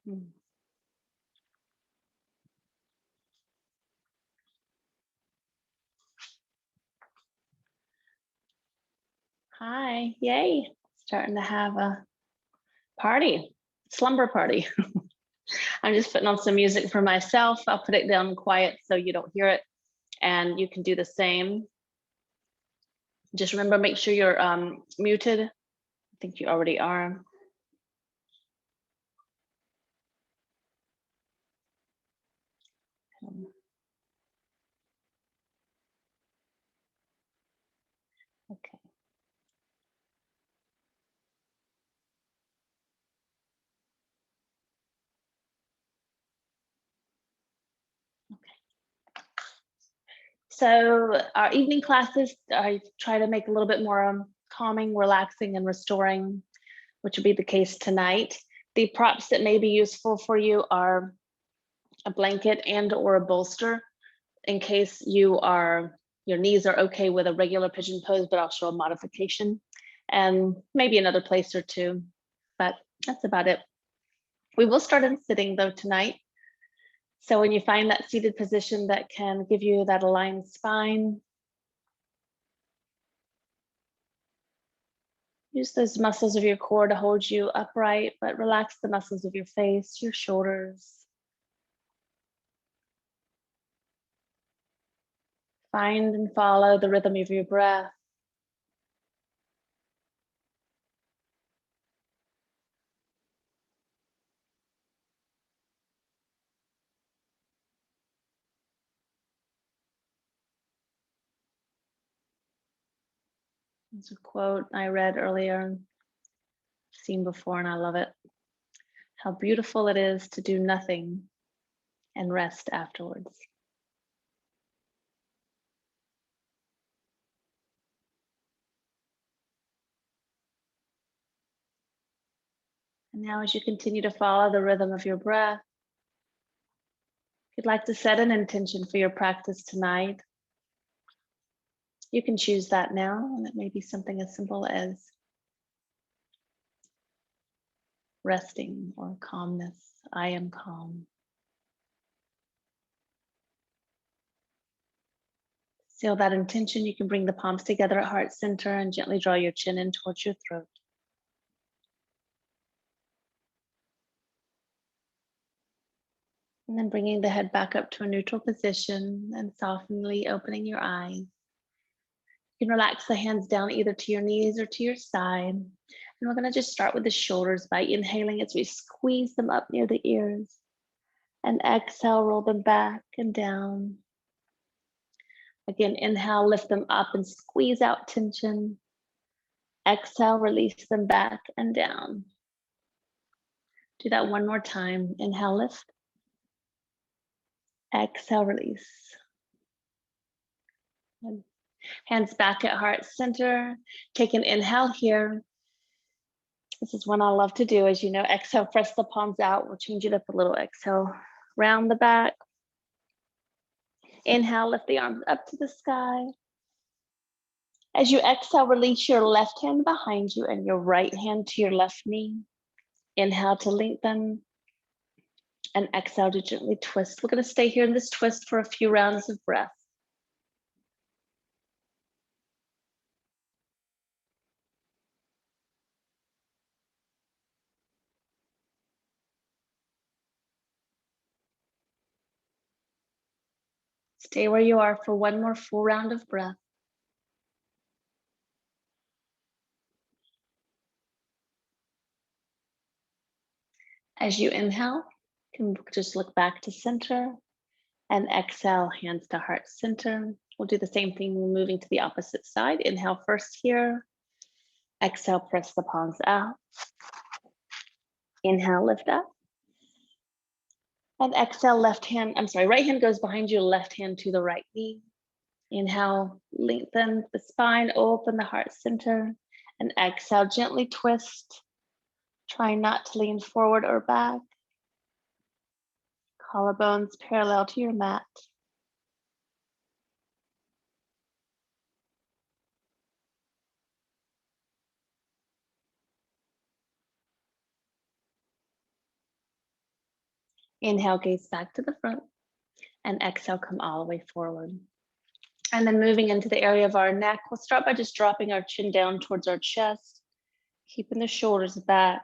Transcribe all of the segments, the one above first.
Mm. Hi, yay. Starting to have a party, slumber party. I'm just putting on some music for myself. I'll put it down quiet so you don't hear it, and you can do the same. Just remember, make sure you're muted. I think you already are. Okay. So our evening classes, I try to make a little bit more calming, relaxing, and restoring, which will be the case tonight. The props that may be useful for you are a blanket and or a bolster in case your knees are okay with a regular pigeon pose, but I'll show a modification, and maybe another place or two, but that's about it. We will start in sitting though tonight. So when you find that seated position that can give you that aligned spine, use those muscles of your core to hold you upright, but relax the muscles of your face, your shoulders. Find and follow the rhythm of your breath. It's a quote I read earlier, seen before, and I love it. How beautiful it is to do nothing and rest afterwards. And now as you continue to follow the rhythm of your breath, if you'd like to set an intention for your practice tonight, you can choose that now, and it may be something as simple as resting or calmness. I am calm. Seal that intention. You can bring the palms together at heart center and gently draw your chin in towards your throat. And then bringing the head back up to a neutral position and softly opening your eyes. You can relax the hands down either to your knees or to your side. And we're going to just start with the shoulders by inhaling as we squeeze them up near the ears. And exhale, roll them back and down. Again, inhale, lift them up and squeeze out tension. Exhale, release them back and down. Do that one more time. Inhale, lift. Exhale, release. Hands back at heart center. Take an inhale here. This is one I love to do. As you know, exhale, press the palms out. We'll change it up a little. Exhale, round the back. Inhale, lift the arms up to the sky. As you exhale, release your left hand behind you and your right hand to your left knee. Inhale to lengthen. And exhale to gently twist. We're going to stay here in this twist for a few rounds of breath. Stay where you are for one more full round of breath. As you inhale, you can just look back to center, and exhale, hands to heart center. We'll do the same thing moving to the opposite side. Inhale first here. Exhale, press the palms out. Inhale, lift up. And exhale, right hand goes behind you, left hand to the right knee. Inhale, lengthen the spine, open the heart center. And exhale, gently twist. Try not to lean forward or back. Collarbones parallel to your mat. Inhale, gaze back to the front, and exhale, come all the way forward. And then moving into the area of our neck, we'll start by just dropping our chin down towards our chest, keeping the shoulders back.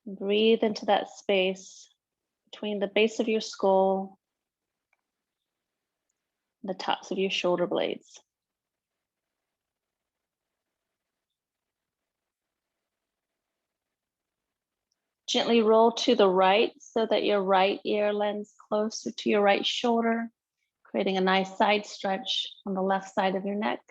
Breathe into that space between the base of your skull and the tops of your shoulder blades. Gently roll to the right so that your right ear lands closer to your right shoulder, creating a nice side stretch on the left side of your neck.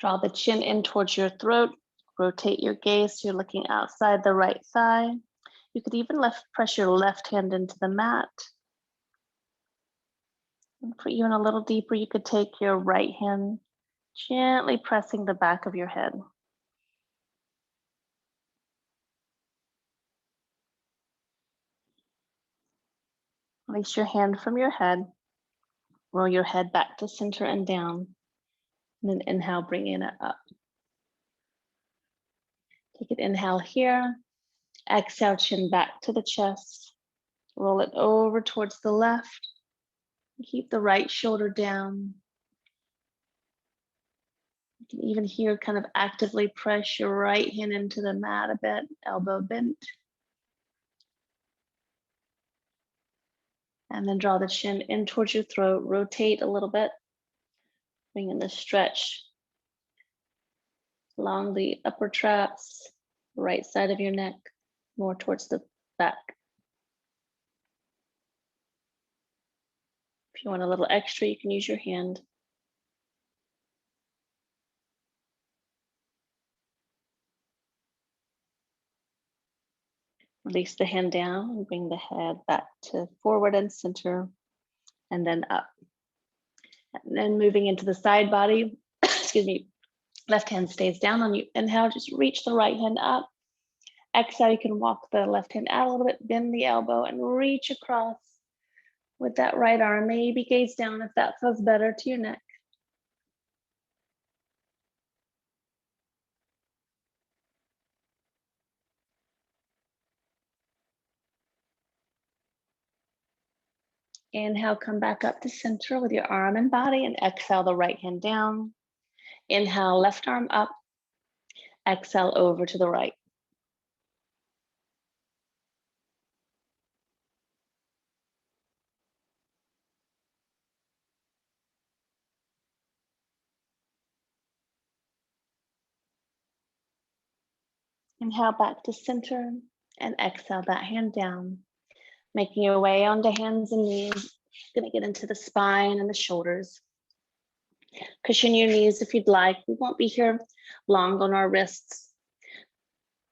Draw the chin in towards your throat. Rotate your gaze so you're looking outside the right thigh. You could even press your left hand into the mat. And for even a little deeper, you could take your right hand, gently pressing the back of your head. Release your hand from your head. Roll your head back to center and down. And then inhale, bringing it up. Take an inhale here. Exhale, chin back to the chest. Roll it over towards the left. Keep the right shoulder down. You can even here kind of actively press your right hand into the mat a bit, elbow bent. And then draw the chin in towards your throat, rotate a little bit. Bring in the stretch along the upper traps, right side of your neck, more towards the back. If you want a little extra, you can use your hand. Release the hand down and bring the head back to forward and center, and then up. And then moving into the side body, excuse me, left hand stays down on you. Inhale, just reach the right hand up. Exhale, you can walk the left hand out a little bit, bend the elbow and reach across with that right arm. Maybe gaze down if that feels better to your neck. Inhale, come back up to center with your arm and body, and exhale the right hand down. Inhale, left arm up. Exhale over to the right. Inhale back to center and exhale that hand down. Making your way onto hands and knees. Gonna get into the spine and the shoulders. Cushion your knees if you'd like. We won't be here long on our wrists.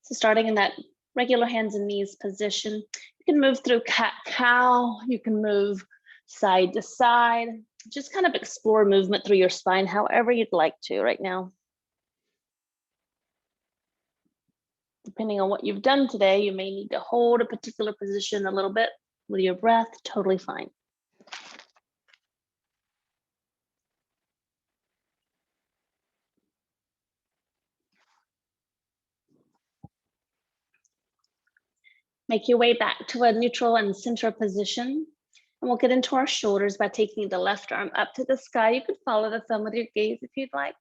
So starting in that regular hands and knees position, you can move through cat-cow. You can move side to side. Just kind of explore movement through your spine however you'd like to right now. Depending on what you've done today, you may need to hold a particular position a little bit with your breath, totally fine. Make your way back to a neutral and center position. And we'll get into our shoulders by taking the left arm up to the sky. You could follow the thumb with your gaze if you'd like.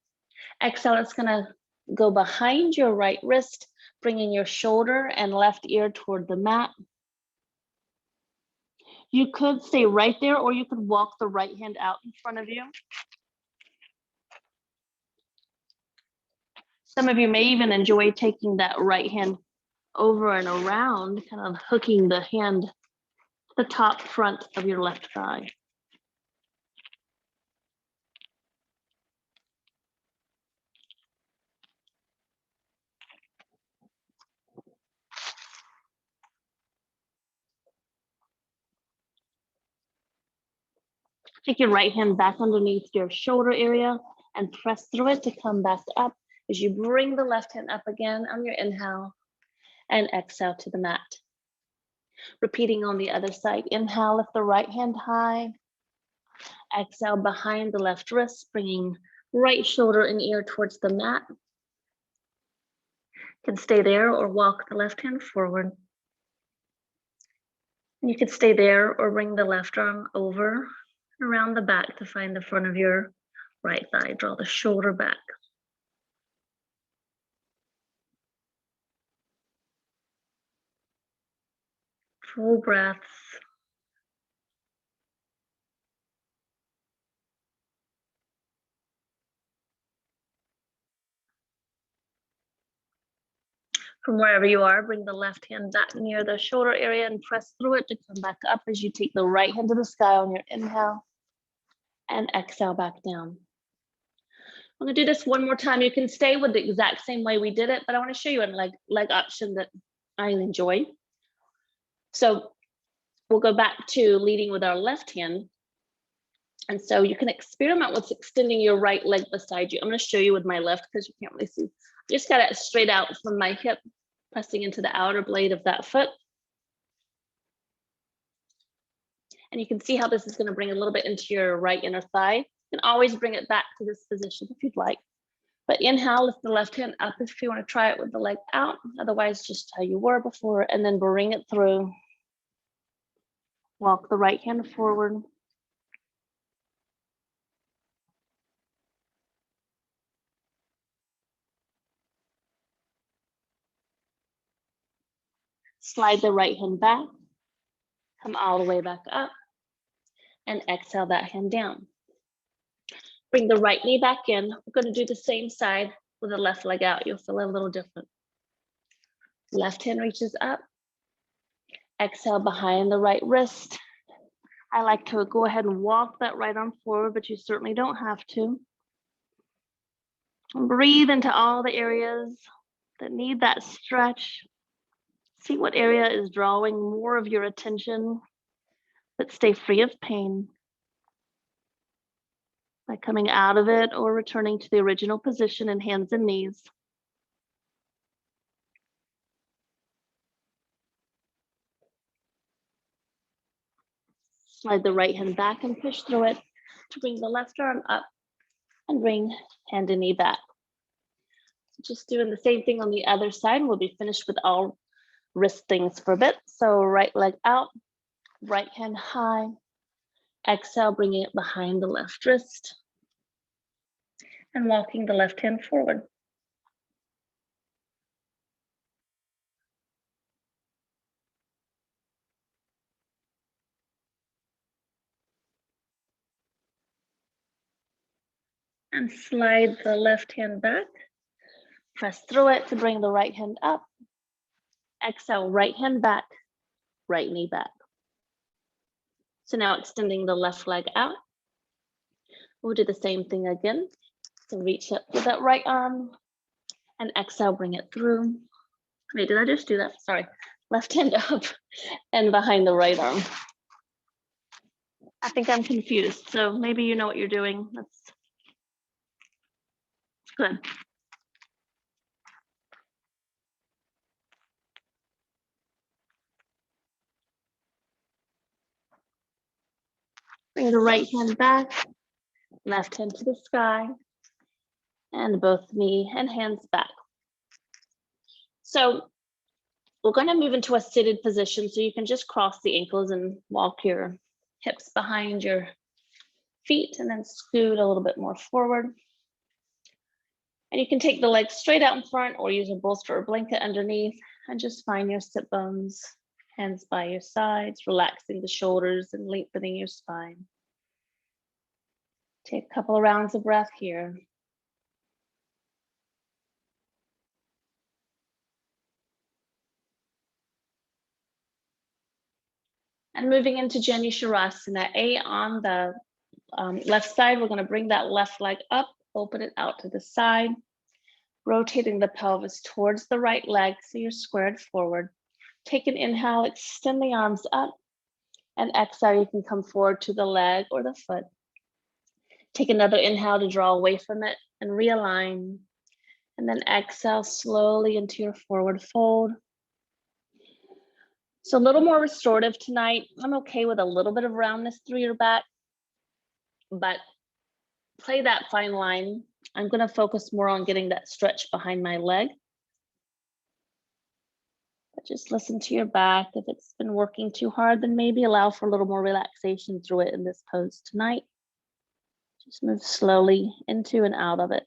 Exhale, it's gonna go behind your right wrist, bringing your shoulder and left ear toward the mat. You could stay right there, or you could walk the right hand out in front of you. Some of you may even enjoy taking that right hand over and around, kind of hooking the hand to the top front of your left thigh. Take your right hand back underneath your shoulder area and press through it to come back up as you bring the left hand up again on your inhale and exhale to the mat. Repeating on the other side. Inhale, lift the right hand high. Exhale behind the left wrist, bringing right shoulder and ear towards the mat. You can stay there or walk the left hand forward. And you can stay there or bring the left arm over around the back to find the front of your right thigh. Draw the shoulder back. Full breaths. From wherever you are, bring the left hand back near the shoulder area and press through it to come back up as you take the right hand to the sky on your inhale and exhale back down. I'm gonna do this one more time. You can stay with the exact same way we did it, but I wanna show you a leg option that I enjoy. So we'll go back to leading with our left hand. And so you can experiment with extending your right leg beside you. I'm gonna show you with my left because you can't really see. Just got it straight out from my hip, pressing into the outer blade of that foot. And you can see how this is going to bring a little bit into your right inner thigh. You can always bring it back to this position if you'd like. But inhale, lift the left hand up if you want to try it with the leg out. Otherwise, just how you were before, and then bring it through. Walk the right hand forward. Slide the right hand back. Come all the way back up. And exhale that hand down. Bring the right knee back in. We're going to do the same side with the left leg out. You'll feel a little different. Left hand reaches up. Exhale behind the right wrist. I like to go ahead and walk that right arm forward, but you certainly don't have to. And breathe into all the areas that need that stretch. See what area is drawing more of your attention, but stay free of pain by coming out of it or returning to the original position in hands and knees. Slide the right hand back and push through it to bring the left arm up and bring hand and knee back. Just doing the same thing on the other side. We'll be finished with all wrist things for a bit. So right leg out, right hand high. Exhale, bringing it behind the left wrist and walking the left hand forward. And slide the left hand back. Press through it to bring the right hand up. Exhale, right hand back, right knee back. So now extending the left leg out. We'll do the same thing again. So reach up with that right arm and exhale, bring it through. Wait, did I just do that? Sorry. Left hand up and behind the right arm. I think I'm confused. So maybe you know what you're doing. That's good. Bring the right hand back, left hand to the sky, and both knee and hands back. So we're going to move into a seated position, so you can just cross the ankles and walk your hips behind your feet and then scoot a little bit more forward. And you can take the legs straight out in front or use a bolster or blanket underneath and just find your sit bones, hands by your sides, relaxing the shoulders and lengthening your spine. Take a couple of rounds of breath here. And moving into Janusharasana, on the left side, we're going to bring that left leg up, open it out to the side, rotating the pelvis towards the right leg so you're squared forward. Take an inhale, extend the arms up, and exhale, you can come forward to the leg or the foot. Take another inhale to draw away from it and realign, and then exhale slowly into your forward fold. So a little more restorative tonight. I'm okay with a little bit of roundness through your back. but play that fine line. I'm going to focus more on getting that stretch behind my leg. But just listen to your back. If it's been working too hard, then maybe allow for a little more relaxation through it in this pose tonight. Just move slowly into and out of it.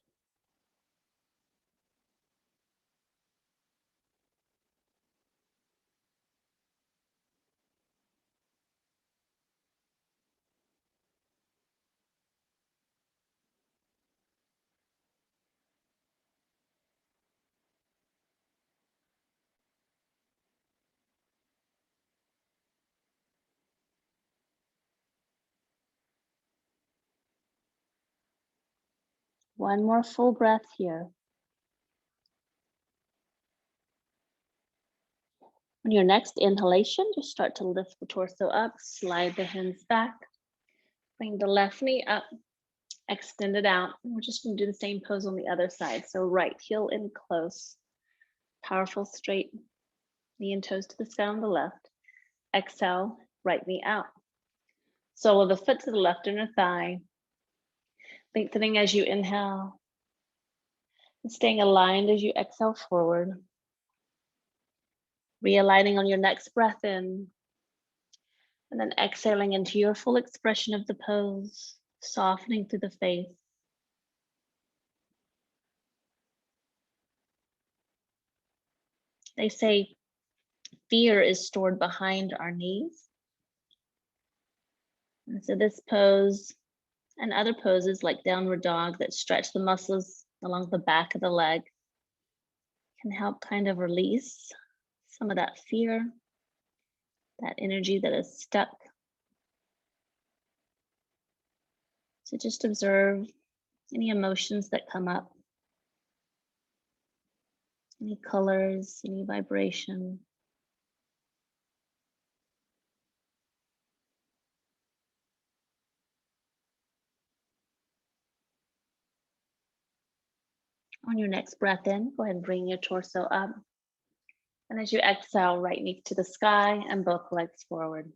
One more full breath here. On your next inhalation, just start to lift the torso up, slide the hands back, bring the left knee up, extend it out. We're just going to do the same pose on the other side. So right heel in close, powerful straight knee and toes to the sky on the left. Exhale, right knee out. Sole of the foot to the left inner thigh. Lengthening as you inhale. And staying aligned as you exhale forward. Realigning on your next breath in. And then exhaling into your full expression of the pose, softening through the face. They say fear is stored behind our knees. And so this pose and other poses like downward dog that stretch the muscles along the back of the leg can help kind of release some of that fear, that energy that is stuck. So just observe any emotions that come up, any colors, any vibration. On your next breath in, go ahead and bring your torso up. And as you exhale, right knee to the sky and both legs forward.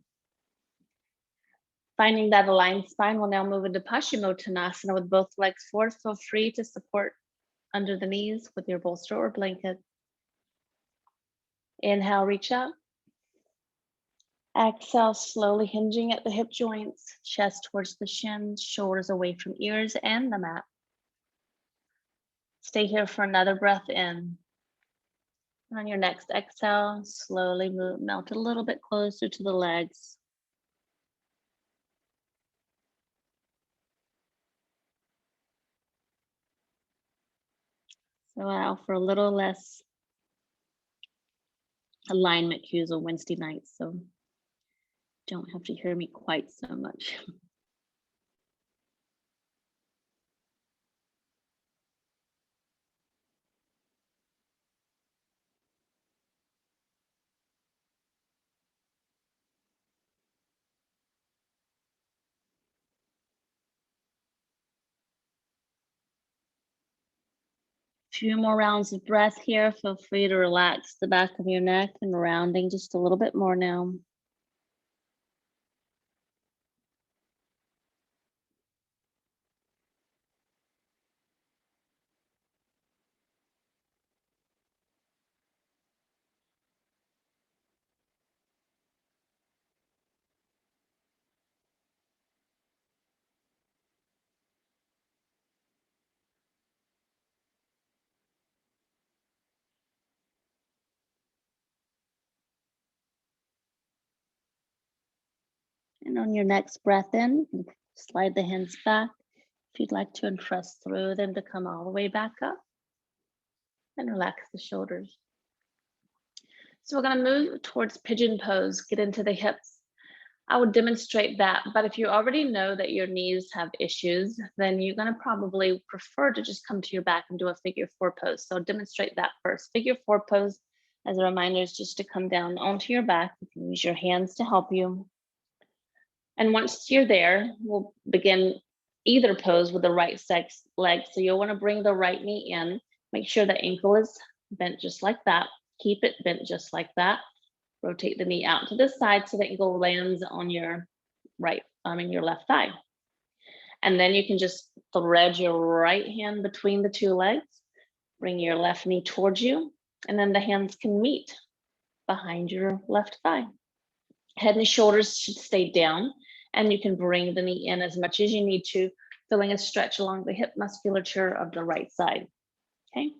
Finding that aligned spine, we'll now move into Paschimottanasana with both legs forward. Feel free to support under the knees with your bolster or blanket. Inhale, reach up. Exhale, slowly hinging at the hip joints, chest towards the shins, shoulders away from ears and the mat. Stay here for another breath in. And on your next exhale, slowly melt a little bit closer to the legs. So allow for a little less alignment cues on Wednesday nights, so don't have to hear me quite so much. Few more rounds of breath here. Feel free to relax the back of your neck and rounding just a little bit more now. And on your next breath in, slide the hands back. If you'd like to, and press through them to come all the way back up. And relax the shoulders. So we're going to move towards pigeon pose, get into the hips. I would demonstrate that, but if you already know that your knees have issues, then you're going to probably prefer to just come to your back and do a figure four pose. So demonstrate that first. Figure four pose, as a reminder, is just to come down onto your back. You can use your hands to help you. And once you're there, we'll begin either pose with the right leg. So you'll want to bring the right knee in. Make sure the ankle is bent just like that. Keep it bent just like that. Rotate the knee out to the side so the ankle lands on your your left thigh. And then you can just thread your right hand between the two legs, bring your left knee towards you, and then the hands can meet behind your left thigh. Head and shoulders should stay down, and you can bring the knee in as much as you need to, feeling a stretch along the hip musculature of the right side, okay?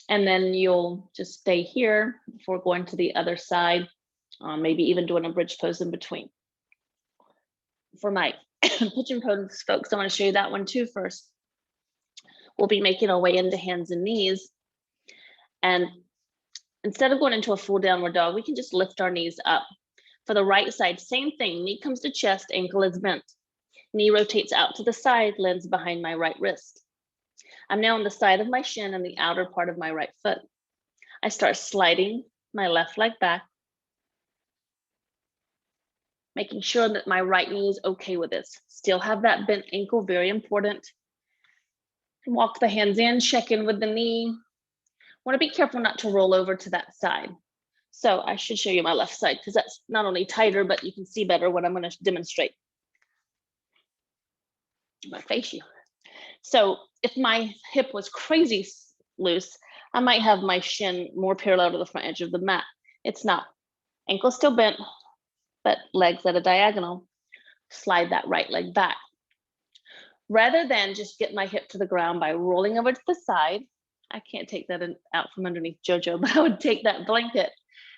And then you'll just stay here before going to the other side, maybe even doing a bridge pose in between. For my pigeon pose folks, I want to show you that one too first. We'll be making our way into hands and knees. And instead of going into a full downward dog, we can just lift our knees up. For the right side, same thing. Knee comes to chest, ankle is bent. Knee rotates out to the side, lands behind my right wrist. I'm now on the side of my shin and the outer part of my right foot. I start sliding my left leg back, making sure that my right knee is okay with this. Still have that bent ankle, very important. Walk the hands in, check in with the knee. Want to be careful not to roll over to that side. So I should show you my left side because that's not only tighter, but you can see better what I'm going to demonstrate. I'm going to face you. So if my hip was crazy loose, I might have my shin more parallel to the front edge of the mat. It's not. Ankle still bent, but legs at a diagonal. Slide that right leg back. Rather than just get my hip to the ground by rolling over to the side, I can't take that out from underneath JoJo, but I would take that blanket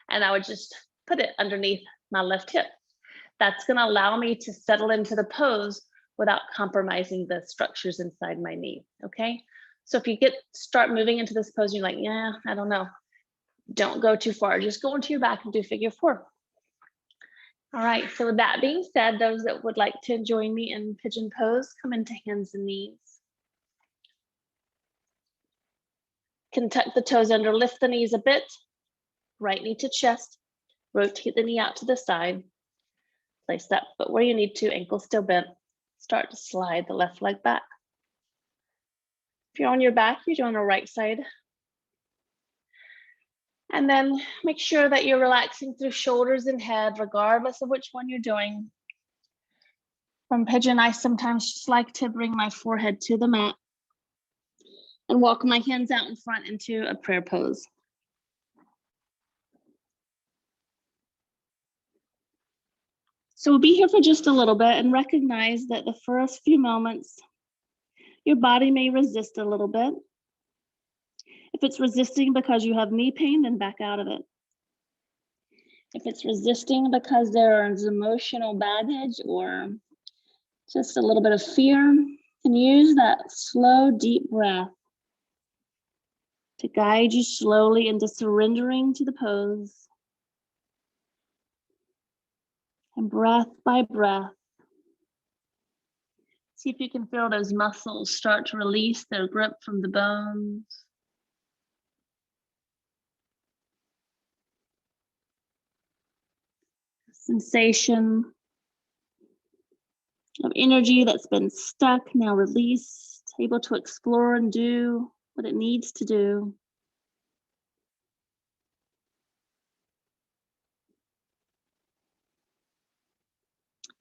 and I would just put it underneath my left hip. That's going to allow me to settle into the pose without compromising the structures inside my knee, okay? So if you start moving into this pose, you're like, yeah, I don't know. Don't go too far. Just go into your back and do figure four. All right, so with that being said, those that would like to join me in pigeon pose, come into hands and knees. Can tuck the toes under, lift the knees a bit. Right knee to chest, rotate the knee out to the side. Place that foot where you need to, ankle still bent. Start to slide the left leg back. If you're on your back, you're doing the right side. And then make sure that you're relaxing through shoulders and head, regardless of which one you're doing. From pigeon, I sometimes just like to bring my forehead to the mat and walk my hands out in front into a prayer pose. So we'll be here for just a little bit and recognize that the first few moments, your body may resist a little bit. If it's resisting because you have knee pain, then back out of it. If it's resisting because there is emotional baggage or just a little bit of fear, you can use that slow, deep breath to guide you slowly into surrendering to the pose. And breath by breath, see if you can feel those muscles start to release their grip from the bones. Sensation of energy that's been stuck, now released, able to explore and do what it needs to do.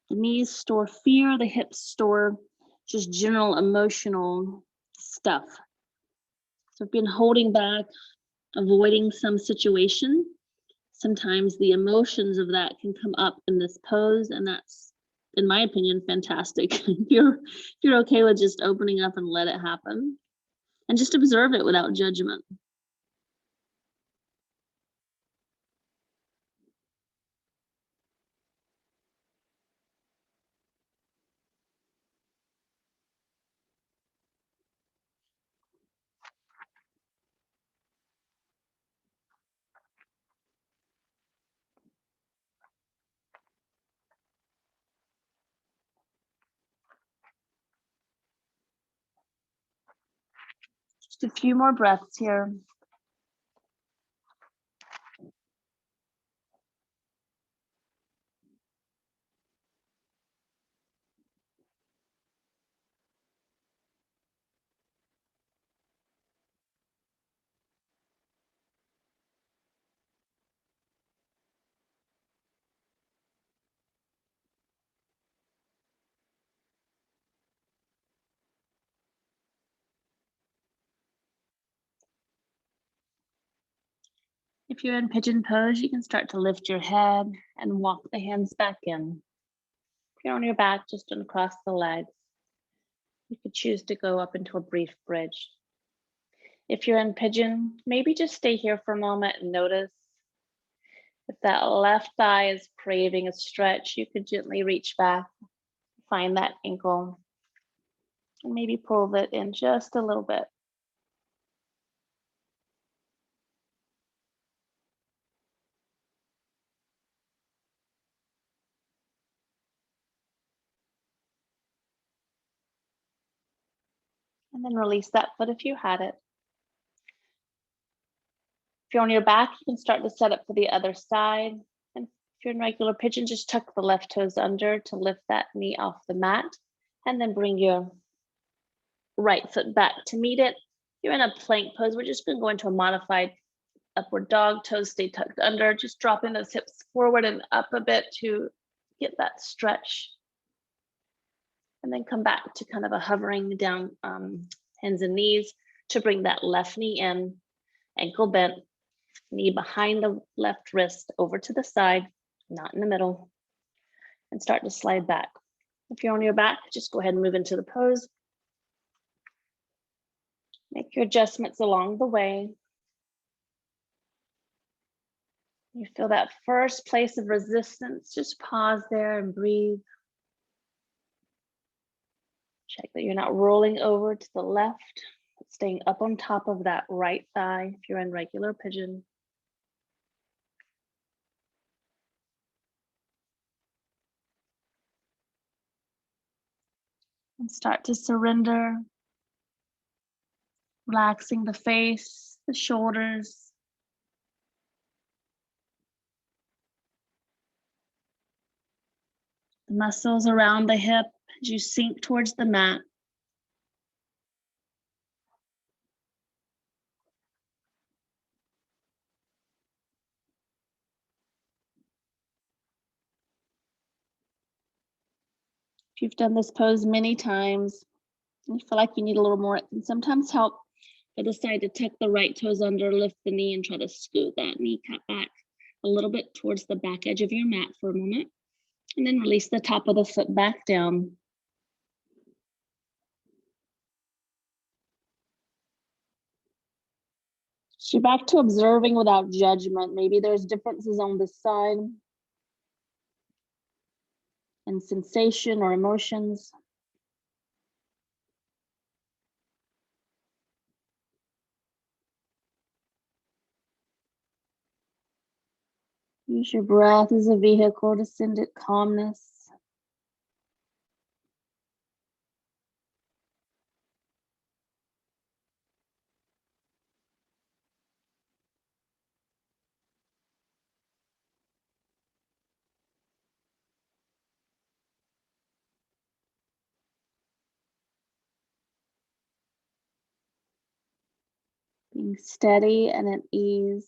The knees store fear, the hips store just general emotional stuff. So I've been holding back, avoiding some situation. Sometimes the emotions of that can come up in this pose, and that's, in my opinion, fantastic. If you're okay with just opening up and let it happen, and just observe it without judgment. Just a few more breaths here. If you're in pigeon pose, you can start to lift your head and walk the hands back in. If you're on your back, just uncross the legs. You could choose to go up into a brief bridge. If you're in pigeon, maybe just stay here for a moment and notice if that left thigh is craving a stretch. You could gently reach back, find that ankle, and maybe pull it in just a little bit. And then release that foot if you had it. If you're on your back, you can start to set up for the other side. And if you're in regular pigeon, just tuck the left toes under to lift that knee off the mat. And then bring your right foot back to meet it. You're in a plank pose. We're just going to go into a modified upward dog. Toes stay tucked under, just dropping those hips forward and up a bit to get that stretch. And then come back to kind of a hovering down, hands and knees, to bring that left knee in, ankle bent, knee behind the left wrist over to the side, not in the middle, and start to slide back. If you're on your back, just go ahead and move into the pose. Make your adjustments along the way. You feel that first place of resistance, just pause there and breathe. Check that you're not rolling over to the left, but staying up on top of that right thigh if you're in regular pigeon. And start to surrender, relaxing the face, the shoulders. The muscles around the hip as you sink towards the mat. If you've done this pose many times, and you feel like you need a little more, it can sometimes help to decide to tuck the right toes under, lift the knee, and try to scoot that kneecap back a little bit towards the back edge of your mat for a moment. And then release the top of the foot back down. So back to observing without judgment. Maybe there's differences on this side in sensation or emotions. Use your breath as a vehicle to send it calmness. Being steady and at ease.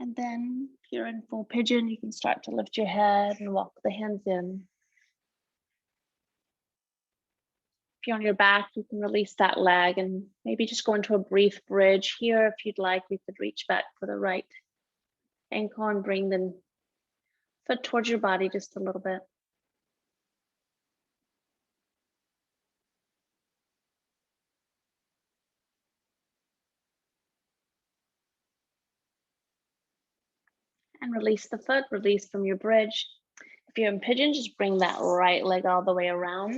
And then if you're in full pigeon, you can start to lift your head and walk the hands in. If you're on your back, you can release that leg and maybe just go into a brief bridge here. If you'd like, you could reach back for the right ankle and bring the foot towards your body just a little bit. And release the foot, release from your bridge. If you're in pigeon, just bring that right leg all the way around.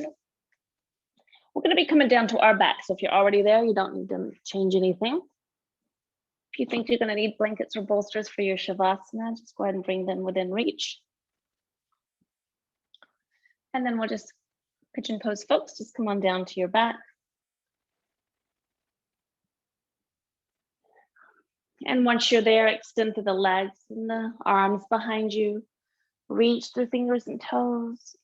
We're going to be coming down to our back. So if you're already there, you don't need to change anything. If you think you're going to need blankets or bolsters for your Shavasana, just go ahead and bring them within reach. And then we'll just pigeon pose, folks. Just come on down to your back. And once you're there, extend through the legs and the arms behind you. Reach through fingers and toes.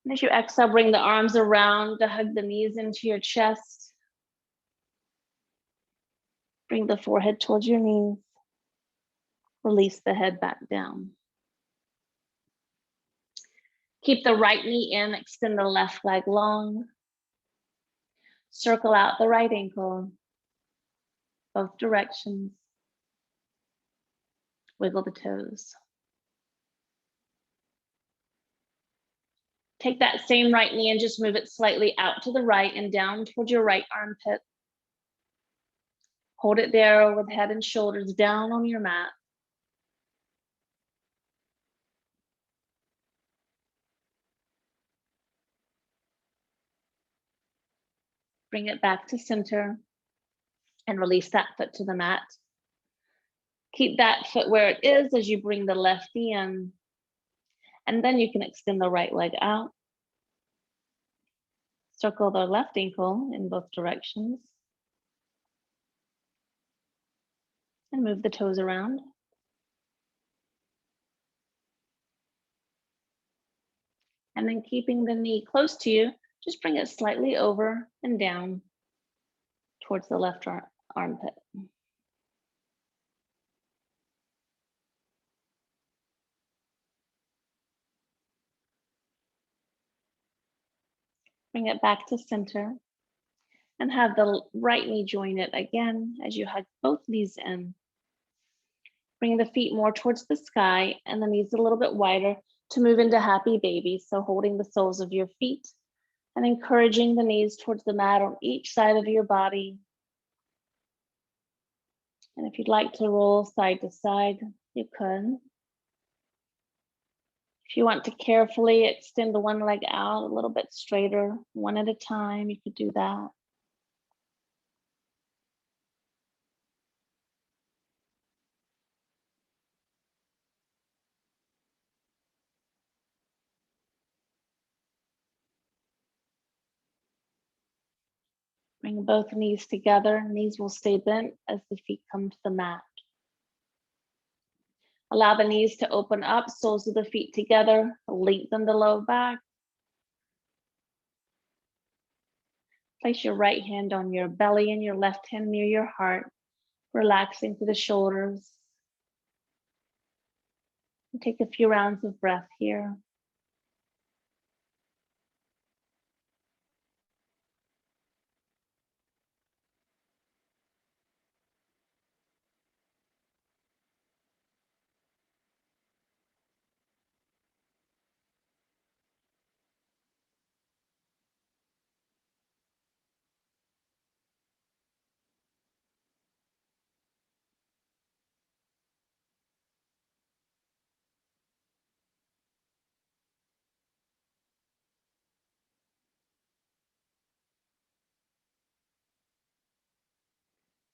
And as you exhale, bring the arms around to hug the knees into your chest. Bring the forehead towards your knees. Release the head back down. Keep the right knee in, extend the left leg long. Circle out the right ankle, both directions. Wiggle the toes. Take that same right knee and just move it slightly out to the right and down towards your right armpit. Hold it there with head and shoulders down on your mat. Bring it back to center and release that foot to the mat. Keep that foot where it is as you bring the left knee in. And then you can extend the right leg out. Circle the left ankle in both directions. And move the toes around. And then keeping the knee close to you, just bring it slightly over and down towards the left armpit. Bring it back to center and have the right knee join it again as you hug both knees in. Bring the feet more towards the sky and the knees a little bit wider to move into happy baby. So holding the soles of your feet and encouraging the knees towards the mat on each side of your body. And if you'd like to roll side to side, you could. If you want to carefully extend the one leg out a little bit straighter, one at a time, you could do that. Bring both knees together. Knees will stay bent as the feet come to the mat. Allow the knees to open up, soles of the feet together, lengthen the low back. Place your right hand on your belly and your left hand near your heart, relaxing through the shoulders. And take a few rounds of breath here.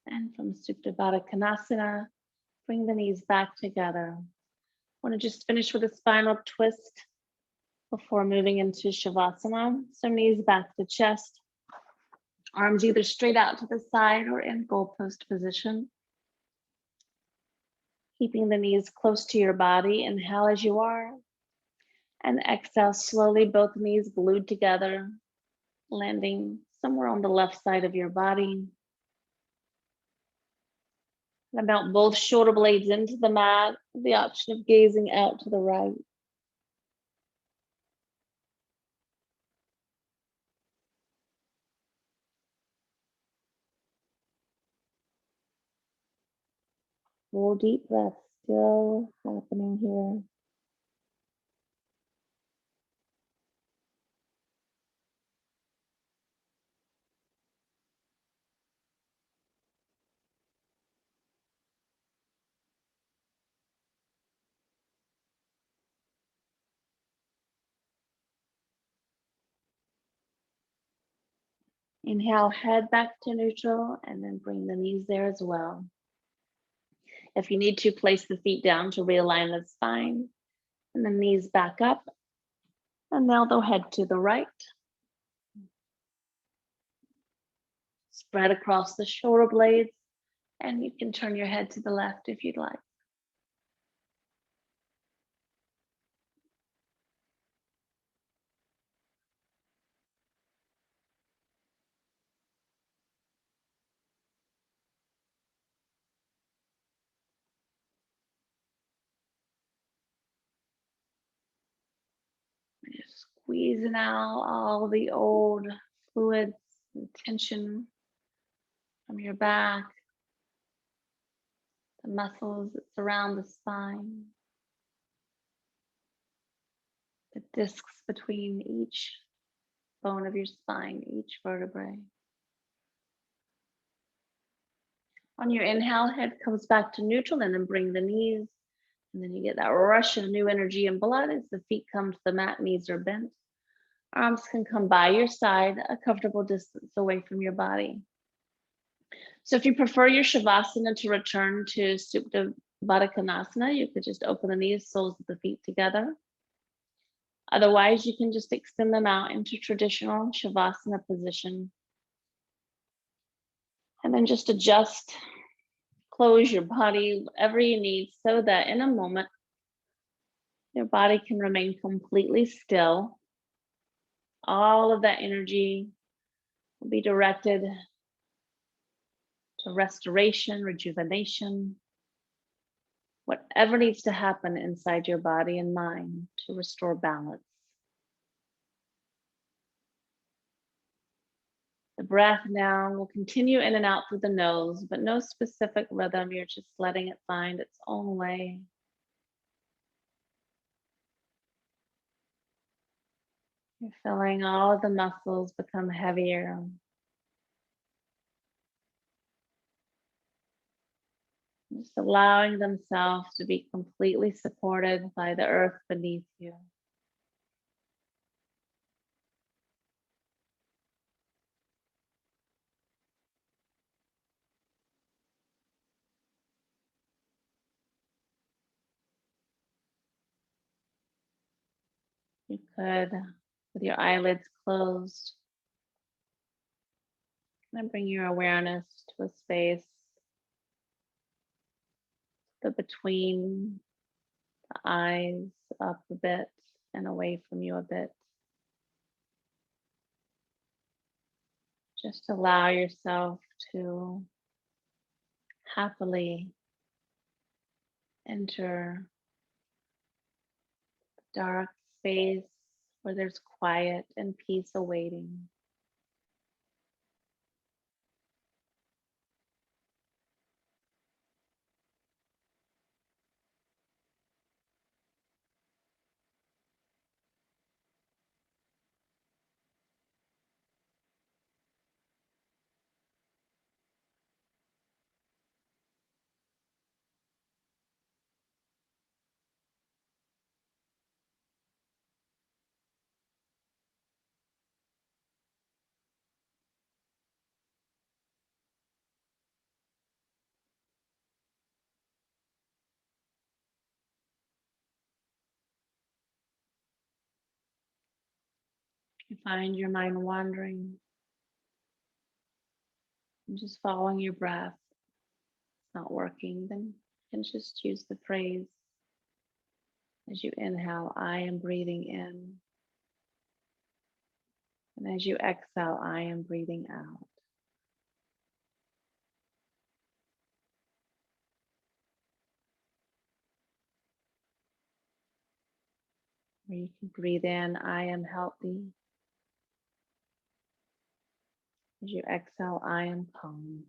And from Supta Baddha Konasana, bring the knees back together. I want to just finish with a spinal twist before moving into Shavasana. So knees back to chest, arms either straight out to the side or in goalpost position. Keeping the knees close to your body, inhale as you are, and exhale slowly, both knees glued together, landing somewhere on the left side of your body. And mount both shoulder blades into the mat, the option of gazing out to the right. Full deep breath still happening here. Inhale, head back to neutral, and then bring the knees there as well. If you need to, place the feet down to realign the spine, And the knees back up. And now they'll head to the right. Spread across the shoulder blades. And you can turn your head to the left if you'd like. Just squeezing out all the old fluids and tension from your back, the muscles that surround the spine, the discs between each bone of your spine, each vertebrae. On your inhale, head comes back to neutral, and then bring the knees. And then you get that rush of new energy and blood as the feet come to the mat, knees are bent. Arms can come by your side, a comfortable distance away from your body. So if you prefer your Shavasana to return to Supta Baddha Konasana, you could just open the knees, soles of the feet together. Otherwise, you can just extend them out into traditional Shavasana position. And then just adjust, close your body, whatever you need, so that in a moment, your body can remain completely still. All of that energy will be directed to restoration, rejuvenation, whatever needs to happen inside your body and mind to restore balance. The breath now will continue in and out through the nose, but no specific rhythm. You're just letting it find its own way. You're feeling all of the muscles become heavier. Just allowing themselves to be completely supported by the earth beneath you. You could, with your eyelids closed, and bring your awareness to a space between the eyes, up a bit and away from you a bit. Just allow yourself to happily enter the dark space where there's quiet and peace awaiting. If you find your mind wandering, and just following your breath, it's not working, then you can just use the phrase as you inhale, I am breathing in. And as you exhale, I am breathing out. Or you can breathe in, I am healthy. As you exhale, I am calm.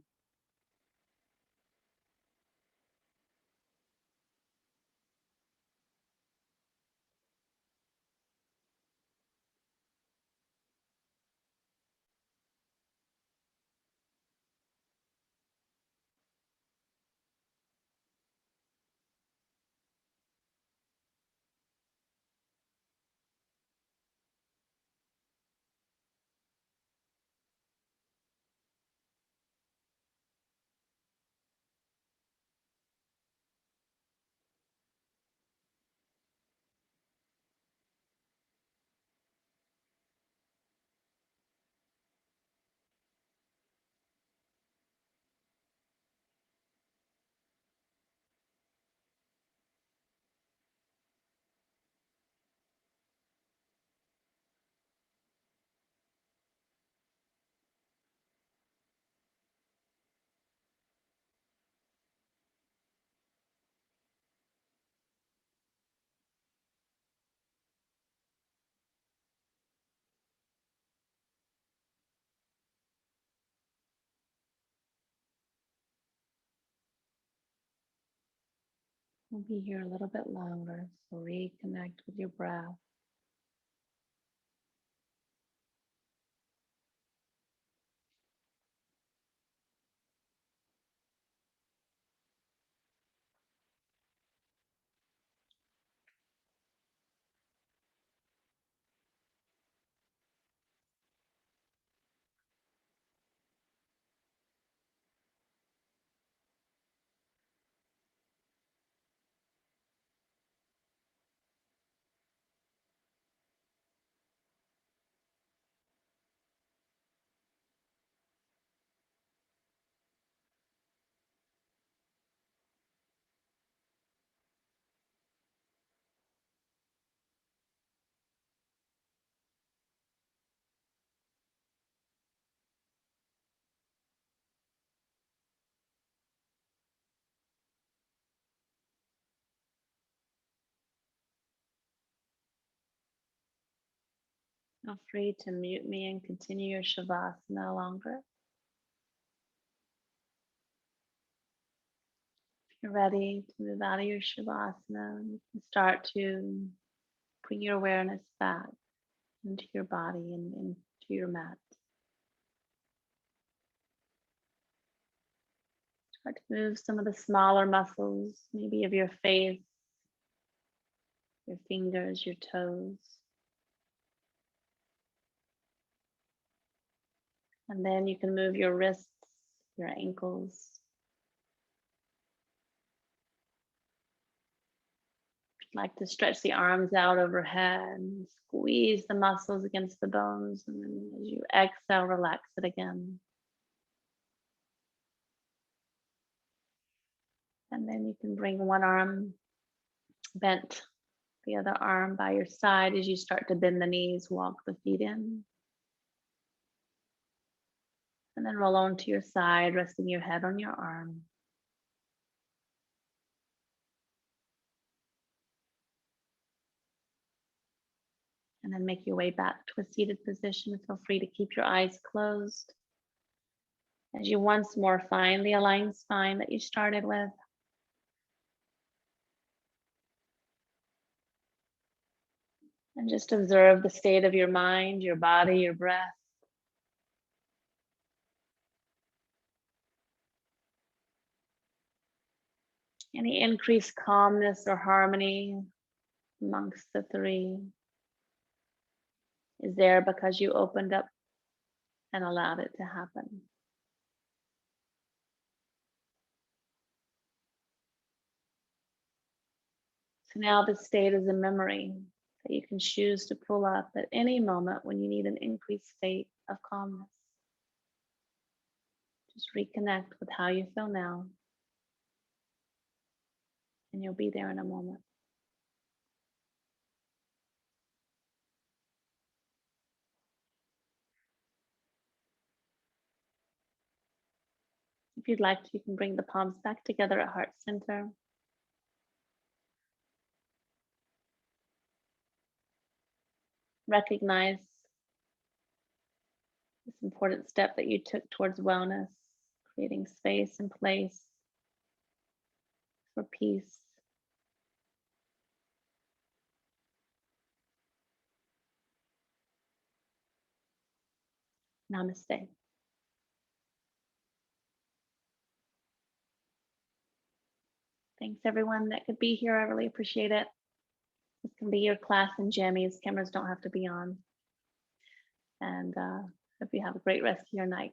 We'll be here a little bit longer, so reconnect with your breath. Feel free to mute me and continue your Shavasana longer. If you're ready to move out of your Shavasana, you can start to bring your awareness back into your body and into your mat. Start to move some of the smaller muscles, maybe of your face, your fingers, your toes. And then you can move your wrists, your ankles. If you'd like to stretch the arms out overhead, squeeze the muscles against the bones, and then as you exhale, relax it again. And then you can bring one arm bent, the other arm by your side as you start to bend the knees, walk the feet in. And then roll onto your side, resting your head on your arm. And then make your way back to a seated position. Feel free to keep your eyes closed as you once more find the aligned spine that you started with. And just observe the state of your mind, your body, your breath. Any increased calmness or harmony amongst the three is there because you opened up and allowed it to happen. So now this state is a memory that you can choose to pull up at any moment when you need an increased state of calmness. Just reconnect with how you feel now, and you'll be there in a moment. If you'd like to, you can bring the palms back together at heart center. Recognize this important step that you took towards wellness, creating space and place for peace. Namaste. Thanks everyone that could be here. I really appreciate it. This can be your class in jammies. Cameras don't have to be on. And hope you have a great rest of your night.